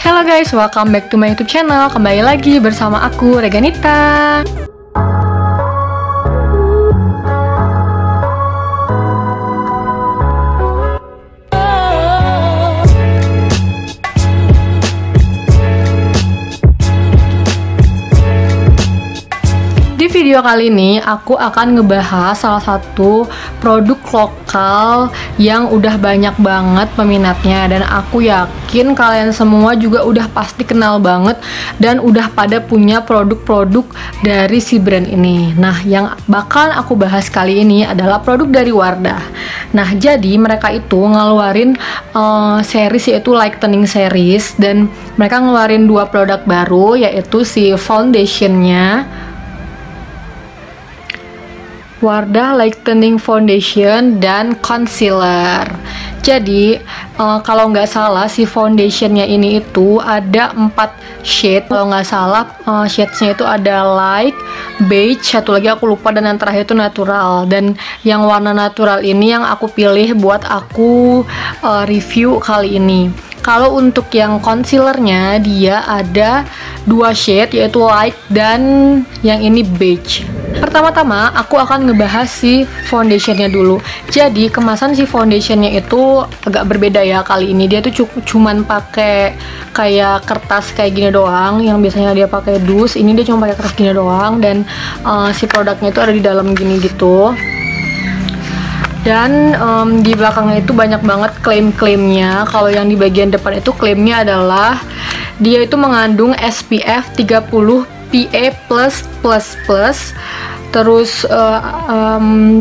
Hello guys, welcome back to my YouTube channel. Kembali lagi bersama aku, Reganita. Di video kali ini aku akan ngebahas salah satu produk lokal yang udah banyak banget peminatnya, dan aku yakin kalian semua juga udah pasti kenal banget dan udah pada punya produk-produk dari si brand ini. Nah, yang bakal aku bahas kali ini adalah produk dari Wardah. Nah, jadi mereka itu ngeluarin series, yaitu Lightening series, dan mereka ngeluarin dua produk baru, yaitu si foundationnya Wardah Lightening Foundation dan Concealer. Jadi kalau nggak salah si foundationnya ini itu ada 4 shade. Kalau nggak salah shadesnya itu ada light, beige, satu lagi aku lupa, dan yang terakhir itu natural. Dan yang warna natural ini yang aku pilih buat aku review kali ini. Kalau untuk yang concealernya dia ada 2 shade, yaitu light dan yang ini beige. Pertama-tama aku akan ngebahas si foundationnya dulu. Jadi kemasan si foundationnya itu agak berbeda ya kali ini. Dia tuh cuman pakai kayak kertas kayak gini doang. Yang biasanya dia pakai dus, ini dia cuma pakai kertas gini doang. Dan si produknya itu ada di dalam gini gitu. Dan di belakangnya itu banyak banget klaim-klaimnya. Kalau yang di bagian depan itu klaimnya adalah dia itu mengandung SPF 30 PA+++, terus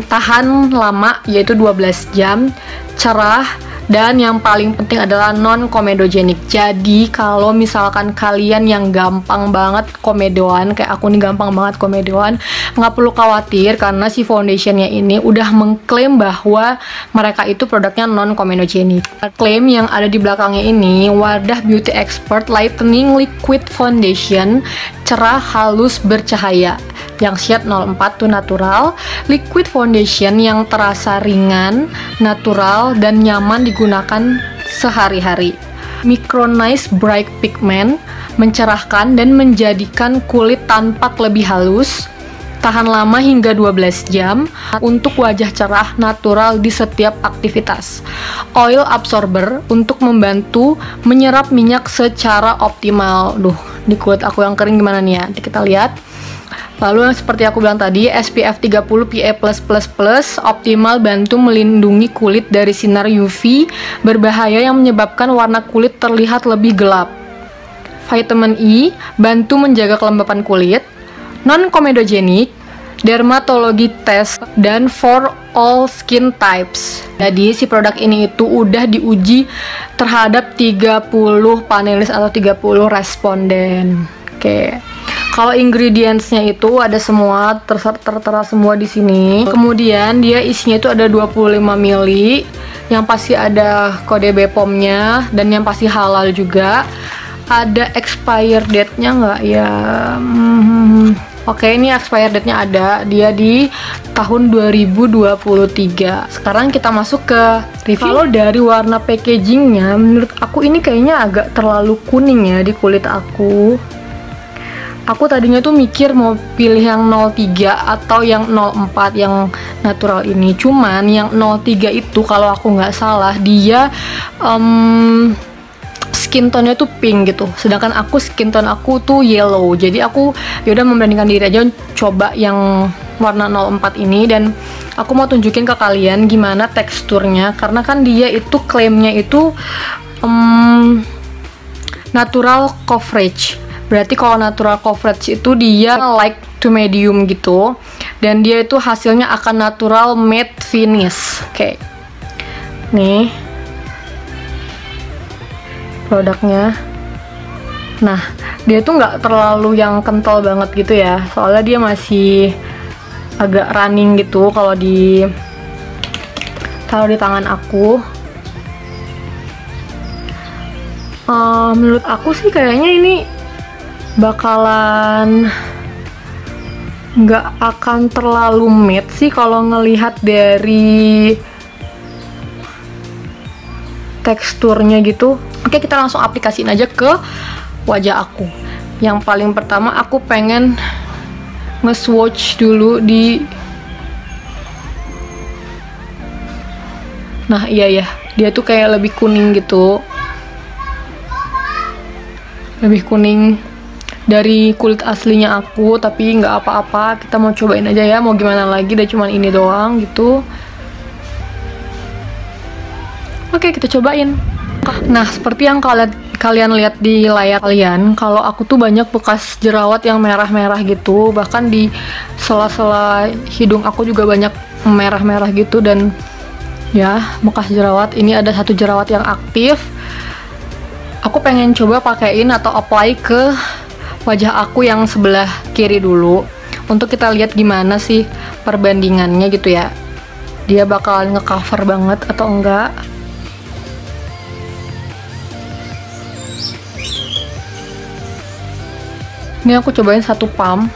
tahan lama yaitu 12 jam, cerah, dan yang paling penting adalah non-komedogenik. Jadi kalau misalkan kalian yang gampang banget komedoan, kayak aku nih gampang banget komedoan, nggak perlu khawatir karena si foundationnya ini udah mengklaim bahwa mereka itu produknya non-komedogenik. Klaim yang ada di belakangnya ini, Wardah Beauty Expert Lightening Liquid Foundation, cerah halus bercahaya. Yang shade 04 tuh natural, liquid foundation yang terasa ringan, natural, dan nyaman digunakan sehari-hari. Micronized bright pigment, mencerahkan dan menjadikan kulit tampak lebih halus, tahan lama hingga 12 jam, untuk wajah cerah natural di setiap aktivitas. Oil absorber, untuk membantu menyerap minyak secara optimal. Duh, di kulit aku yang kering gimana nih ya? Nanti kita lihat. Lalu yang seperti aku bilang tadi, SPF 30 PA+++, optimal bantu melindungi kulit dari sinar UV berbahaya yang menyebabkan warna kulit terlihat lebih gelap. Vitamin E, bantu menjaga kelembapan kulit. Non-komedogenik, dermatologi test, dan for all skin types. Jadi si produk ini itu udah diuji terhadap 30 panelis atau 30 responden. Oke. Kalau ingredientsnya itu ada semua, tertera semua di sini. Kemudian dia isinya itu ada 25 ml, yang pasti ada kode BPOM-nya, dan yang pasti halal juga. Ada expire date-nya nggak ya? Oke, ini expire date-nya ada. Dia di tahun 2023. Sekarang kita masuk ke review. Kalau dari warna packagingnya, menurut aku ini kayaknya agak terlalu kuning ya di kulit aku. Aku tadinya tuh mikir mau pilih yang 03 atau yang 04 yang natural ini. Cuman yang 03 itu kalau aku nggak salah dia skin tone-nya tuh pink gitu. Sedangkan aku skin tone aku tuh yellow. Jadi aku yaudah membandingkan diri aja coba yang warna 04 ini, dan aku mau tunjukin ke kalian gimana teksturnya, karena kan dia itu klaimnya itu natural coverage. Berarti kalau natural coverage itu dia light to medium gitu, dan dia itu hasilnya akan natural matte finish. Oke. Nih produknya. Nah, dia tuh nggak terlalu yang kental banget gitu ya, soalnya dia masih agak running gitu kalau taruh di tangan aku. Menurut aku sih kayaknya ini bakalan nggak akan terlalu matte sih kalau ngelihat dari teksturnya gitu. Oke, kita langsung aplikasiin aja ke wajah aku. Yang paling pertama aku pengen nge-swatch dulu di, nah iya ya, dia tuh kayak lebih kuning gitu, lebih kuning dari kulit aslinya aku, tapi nggak apa-apa, kita mau cobain aja ya, mau gimana lagi, udah cuman ini doang gitu. Oke, kita cobain. Nah, seperti yang kalian lihat di layar kalian, kalau aku tuh banyak bekas jerawat yang merah-merah gitu, bahkan di sela-sela hidung aku juga banyak merah-merah gitu, dan ya, bekas jerawat. Ini ada satu jerawat yang aktif. Aku pengen coba pakein atau apply ke wajah aku yang sebelah kiri dulu, untuk kita lihat gimana sih perbandingannya gitu ya, dia bakalan ngecover banget atau enggak. Ini aku cobain satu pump.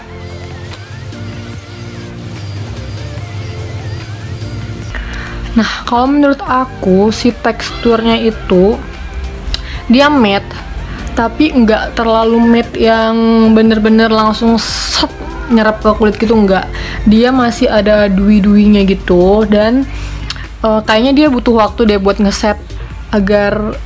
Nah, kalau menurut aku si teksturnya itu dia matte, tapi nggak terlalu matte yang bener-bener langsung set nyerap ke kulit gitu, nggak. Dia masih ada dui-duinya gitu, dan kayaknya dia butuh waktu deh buat ngeset agar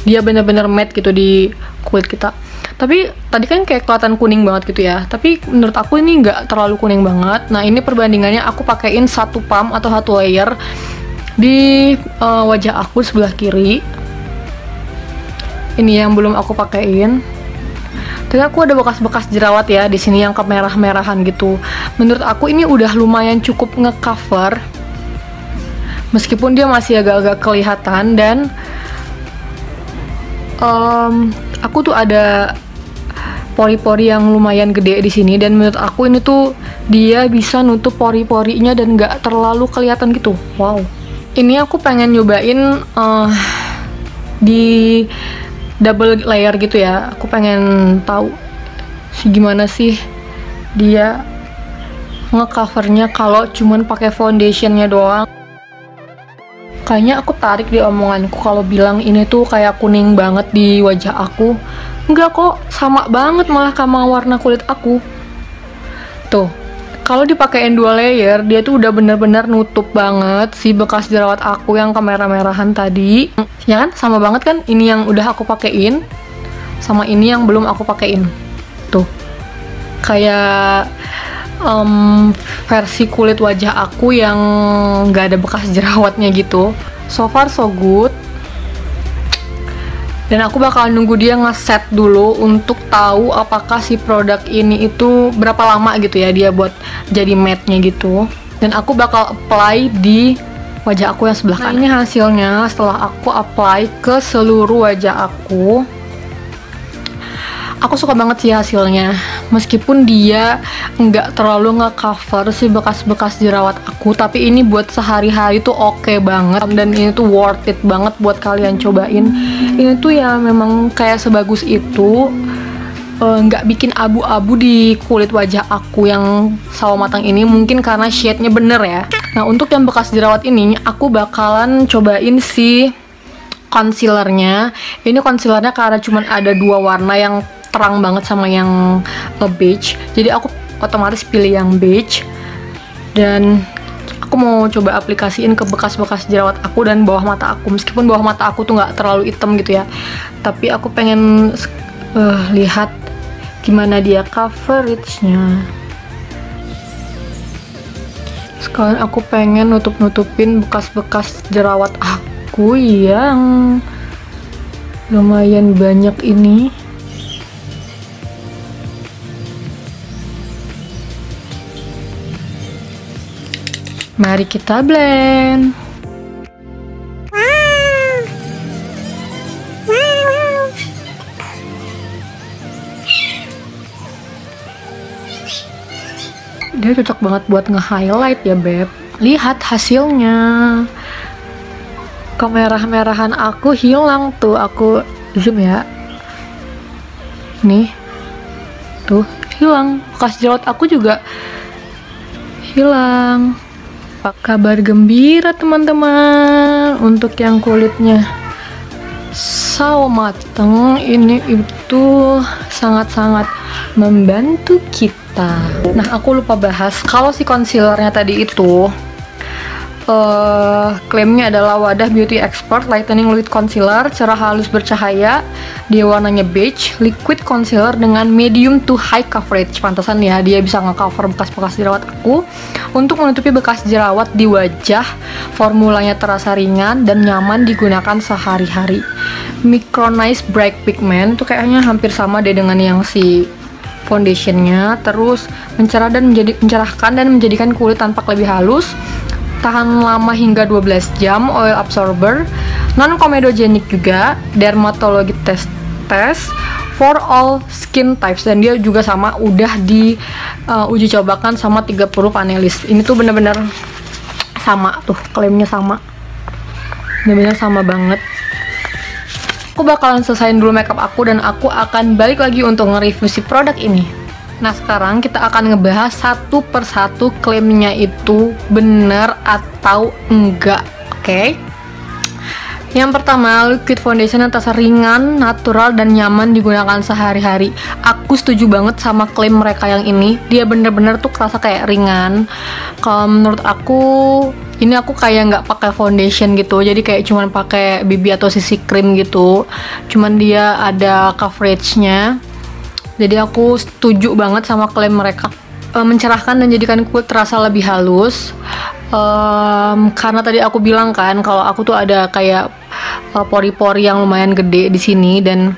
dia bener-bener matte gitu di kulit kita. Tapi tadi kan kayak kelihatan kuning banget gitu ya, tapi menurut aku ini nggak terlalu kuning banget. Nah, ini perbandingannya aku pakein satu pump atau satu layer di wajah aku sebelah kiri. Ini yang belum aku pakein. Tapi aku ada bekas-bekas jerawat ya di sini yang kemerah-merahan gitu. Menurut aku ini udah lumayan cukup ngecover, meskipun dia masih agak-agak kelihatan, dan aku tuh ada pori-pori yang lumayan gede di sini, dan menurut aku ini tuh dia bisa nutup pori-porinya dan nggak terlalu kelihatan gitu. Wow. Ini aku pengen nyobain di double layer gitu ya. Aku pengen tahu gimana sih dia ngecovernya kalau cuman pakai foundationnya doang. Kayaknya aku tarik di omonganku kalau bilang ini tuh kayak kuning banget di wajah aku. Enggak kok, sama banget malah sama warna kulit aku. Tuh, kalau dipakein 2 layer, dia tuh udah bener-bener nutup banget si bekas jerawat aku yang kemerah-merahan tadi. Ya kan, sama banget kan ini yang udah aku pakein sama ini yang belum aku pakein. Tuh, kayak versi kulit wajah aku yang nggak ada bekas jerawatnya gitu. So far so good. Dan aku bakal nunggu dia ngeset dulu untuk tahu apakah si produk ini itu berapa lama gitu ya dia buat jadi matte-nya gitu. Dan aku bakal apply di wajah aku yang sebelah kanan. Ini hasilnya setelah aku apply ke seluruh wajah aku. Aku suka banget sih hasilnya, meskipun dia nggak terlalu nge-cover si bekas-bekas jerawat aku, tapi ini buat sehari-hari tuh oke banget, dan ini tuh worth it banget buat kalian cobain. Ini tuh ya memang kayak sebagus itu, nggak bikin abu-abu di kulit wajah aku yang sawo matang ini, mungkin karena shade-nya bener ya. Nah, untuk yang bekas jerawat ini, aku bakalan cobain si concealernya. Ini concealernya karena cuman ada 2 warna yang terang banget sama yang beige, jadi aku otomatis pilih yang beige, dan aku mau coba aplikasiin ke bekas-bekas jerawat aku dan bawah mata aku. Meskipun bawah mata aku tuh nggak terlalu hitam gitu ya, tapi aku pengen lihat gimana dia coveragenya. Sekarang aku pengen nutup-nutupin bekas-bekas jerawat aku yang lumayan banyak ini. Mari kita blend. Dia cocok banget buat nge-highlight ya, Beb. Lihat hasilnya. Kemerah-merahan aku hilang tuh. Aku zoom ya. Nih. Tuh, hilang. Bekas jerawat aku juga hilang. Kabar gembira teman-teman untuk yang kulitnya sawo mateng ini itu sangat-sangat membantu kita. Nah, aku lupa bahas kalau si concealernya tadi itu klaimnya adalah Wadah Beauty Expert Lightening Liquid Concealer, cerah halus bercahaya, dia warnanya beige, liquid concealer dengan medium to high coverage. Pantasan ya dia bisa nge-cover bekas-bekas jerawat aku. Untuk menutupi bekas jerawat di wajah, formulanya terasa ringan dan nyaman digunakan sehari-hari. Micronized Bright Pigment itu kayaknya hampir sama deh dengan yang si foundationnya. Terus mencerahkan dan menjadikan kulit tampak lebih halus, tahan lama hingga 12 jam, oil absorber, non comedogenic juga, dermatologi test for all skin types, dan dia juga sama udah di uji cobakan sama 30 panelis. Ini tuh bener-bener sama tuh, klaimnya sama, bener-bener sama banget. Aku bakalan selesaiin dulu makeup aku dan aku akan balik lagi untuk nge-review si produk ini. Nah, sekarang kita akan ngebahas satu persatu klaimnya itu bener atau enggak, oke? Yang pertama, liquid foundation yang terasa ringan, natural, dan nyaman digunakan sehari-hari. Aku setuju banget sama klaim mereka yang ini. Dia bener-bener tuh kerasa kayak ringan. Kalau menurut aku, ini aku kayak nggak pakai foundation gitu, jadi kayak cuman pakai BB atau CC cream gitu. Cuman dia ada coveragenya. Jadi aku setuju banget sama klaim mereka. Mencerahkan dan jadikan kulit terasa lebih halus. Karena tadi aku bilang kan kalau aku tuh ada kayak pori-pori yang lumayan gede di sini dan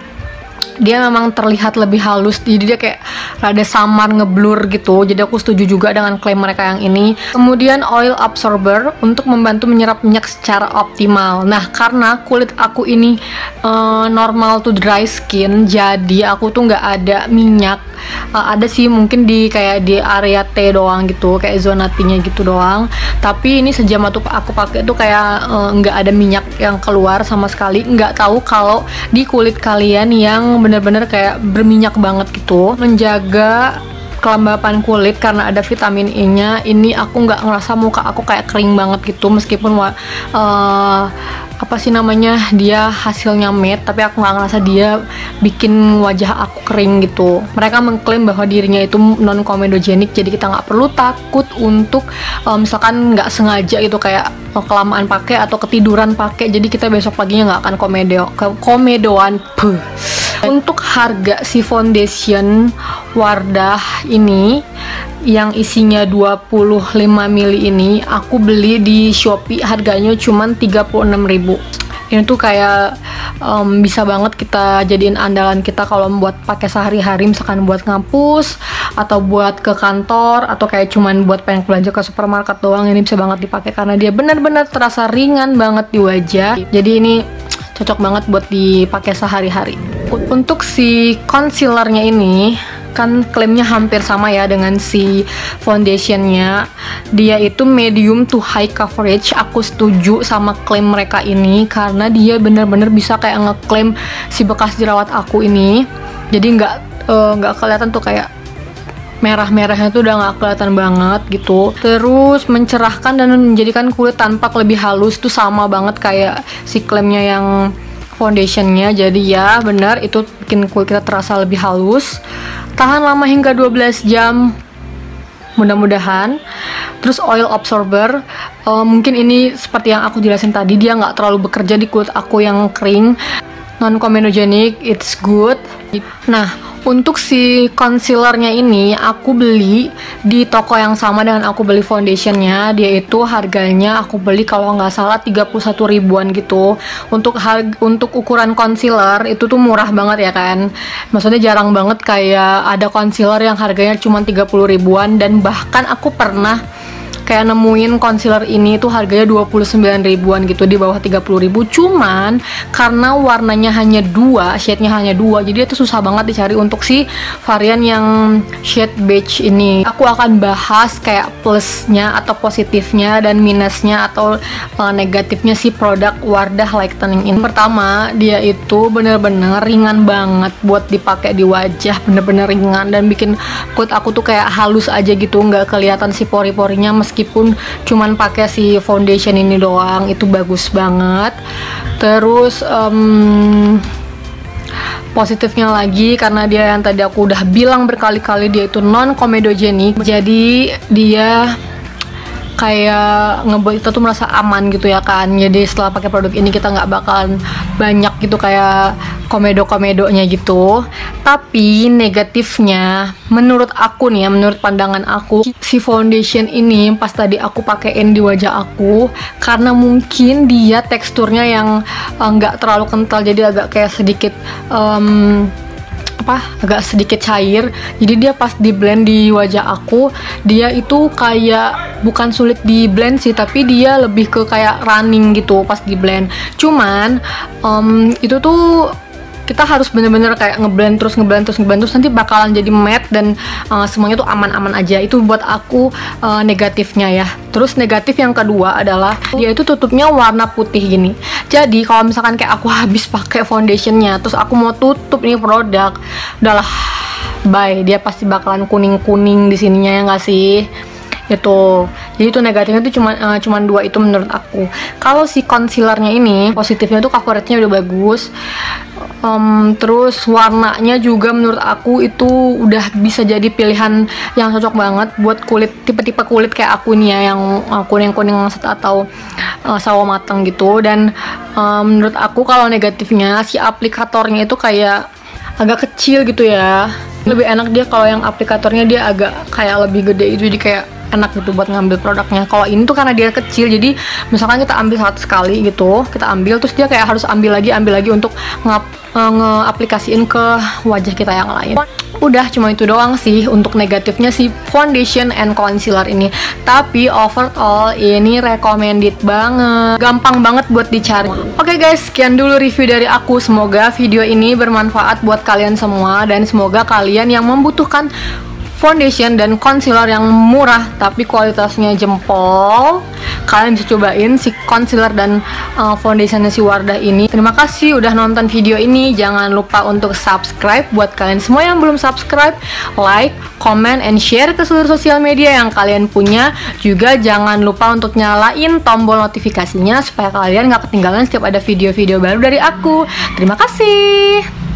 dia memang terlihat lebih halus, jadi dia kayak rada samar, ngeblur gitu. Jadi aku setuju juga dengan klaim mereka yang ini. Kemudian oil absorber untuk membantu menyerap minyak secara optimal. Nah, karena kulit aku ini normal to dry skin, jadi aku tuh nggak ada minyak. Ada sih mungkin di kayak di area T doang gitu, kayak zona T-nya gitu doang. Tapi ini sejam aku pakai tuh kayak nggak ada minyak yang keluar sama sekali. Nggak tahu kalau di kulit kalian yang bener-bener kayak berminyak banget gitu. Menjaga kelembapan kulit karena ada vitamin E-nya. Ini aku nggak ngerasa muka aku kayak kering banget gitu, meskipun apa sih namanya, dia hasilnya matte, tapi aku nggak ngerasa dia bikin wajah aku kering gitu. Mereka mengklaim bahwa dirinya itu non comedogenic, jadi kita nggak perlu takut untuk misalkan nggak sengaja gitu kayak kelamaan pakai atau ketiduran pakai, jadi kita besok paginya nggak akan komedoan. Untuk harga si foundation Wardah ini yang isinya 25 ml ini, aku beli di Shopee harganya cuman 36.000. Ini tuh kayak bisa banget kita jadiin andalan kita kalau buat pakai sehari-hari, misalkan buat ngampus atau buat ke kantor atau kayak cuman buat pengen belanja ke supermarket doang. Ini bisa banget dipakai karena dia benar-benar terasa ringan banget di wajah. Jadi ini cocok banget buat dipakai sehari-hari. Untuk si concealernya ini kan klaimnya hampir sama ya dengan si foundationnya. Dia itu medium to high coverage. Aku setuju sama klaim mereka ini karena dia bener-bener bisa kayak ngeklaim si bekas jerawat aku ini. Jadi nggak kelihatan tuh kayak merah-merahnya tuh udah nggak kelihatan banget gitu. Terus mencerahkan dan menjadikan kulit tampak lebih halus tuh sama banget kayak si klaimnya yang foundationnya. Jadi ya benar, itu bikin kulit kita terasa lebih halus, tahan lama hingga 12 jam mudah-mudahan. Terus oil absorber, mungkin ini seperti yang aku jelasin tadi, dia nggak terlalu bekerja di kulit aku yang kering, non comedogenic, it's good. Nah, untuk si concealernya ini aku beli di toko yang sama dengan aku beli foundationnya. Dia itu harganya aku beli kalau nggak salah 31 ribuan gitu. Untuk ukuran concealer itu tuh murah banget ya kan. Maksudnya jarang banget kayak ada concealer yang harganya cuma 30 ribuan. Dan bahkan aku pernah kayak nemuin concealer ini tuh harganya 29 ribuan gitu, di bawah 30 ribu. Cuman karena warnanya hanya 2, shade-nya hanya 2, jadi itu susah banget dicari untuk si varian yang shade beige ini. Aku akan bahas kayak plusnya atau positifnya dan minusnya atau negatifnya si produk Wardah Lightening ini. Pertama, dia itu bener-bener ringan banget buat dipakai di wajah, bener-bener ringan dan bikin kulit aku tuh kayak halus aja gitu, nggak kelihatan si pori-porinya. meskipun cuman pakai si foundation ini doang, itu bagus banget. Terus positifnya lagi, karena dia yang tadi aku udah bilang berkali-kali, dia itu non comedogenic, jadi dia kayak ngebuat kita tuh merasa aman gitu ya kan. Jadi setelah pakai produk ini kita nggak bakalan banyak gitu kayak komedo-komedonya gitu. Tapi negatifnya menurut aku nih ya, menurut pandangan aku, si foundation ini pas tadi aku pakein di wajah aku, karena mungkin dia teksturnya yang nggak terlalu kental, jadi agak kayak sedikit agak sedikit cair. Jadi dia pas di blend di wajah aku, dia itu kayak bukan sulit di blend sih, tapi dia lebih ke kayak running gitu pas di blend. Cuman itu tuh kita harus bener-bener kayak ngeblend terus nanti bakalan jadi matte dan semuanya tuh aman-aman aja. Itu buat aku negatifnya ya. Terus negatif yang kedua adalah dia itu tutupnya warna putih gini. Jadi kalau misalkan kayak aku habis pakai foundationnya terus aku mau tutup nih produk, udahlah bye, dia pasti bakalan kuning-kuning di sininya ya nggak sih? Itu jadi itu negatifnya tuh cuman dua itu menurut aku. Kalau si concealernya ini positifnya tuh coveragenya udah bagus, terus warnanya juga menurut aku itu udah bisa jadi pilihan yang cocok banget buat kulit tipe-tipe kulit kayak aku nih ya, yang kuning-kuning atau sawo matang gitu. Dan menurut aku kalau negatifnya si aplikatornya itu kayak agak kecil gitu ya. Lebih enak dia kalau yang aplikatornya dia agak kayak lebih gede itu, jadi kayak enak gitu buat ngambil produknya. Kalau ini tuh karena dia kecil, jadi misalkan kita ambil satu sekali gitu, kita ambil terus dia kayak harus ambil lagi untuk nge-aplikasiin ke wajah kita yang lain. Udah cuma itu doang sih untuk negatifnya si foundation and concealer ini. Tapi overall ini recommended banget, gampang banget buat dicari. Oke guys, sekian dulu review dari aku. Semoga video ini bermanfaat buat kalian semua, dan semoga kalian yang membutuhkan foundation dan concealer yang murah tapi kualitasnya jempol, kalian bisa cobain si concealer dan foundationnya si Wardah ini. Terima kasih udah nonton video ini. Jangan lupa untuk subscribe buat kalian semua yang belum subscribe, like, comment, and share ke seluruh sosial media yang kalian punya. Juga jangan lupa untuk nyalain tombol notifikasinya supaya kalian gak ketinggalan setiap ada video-video baru dari aku. Terima kasih.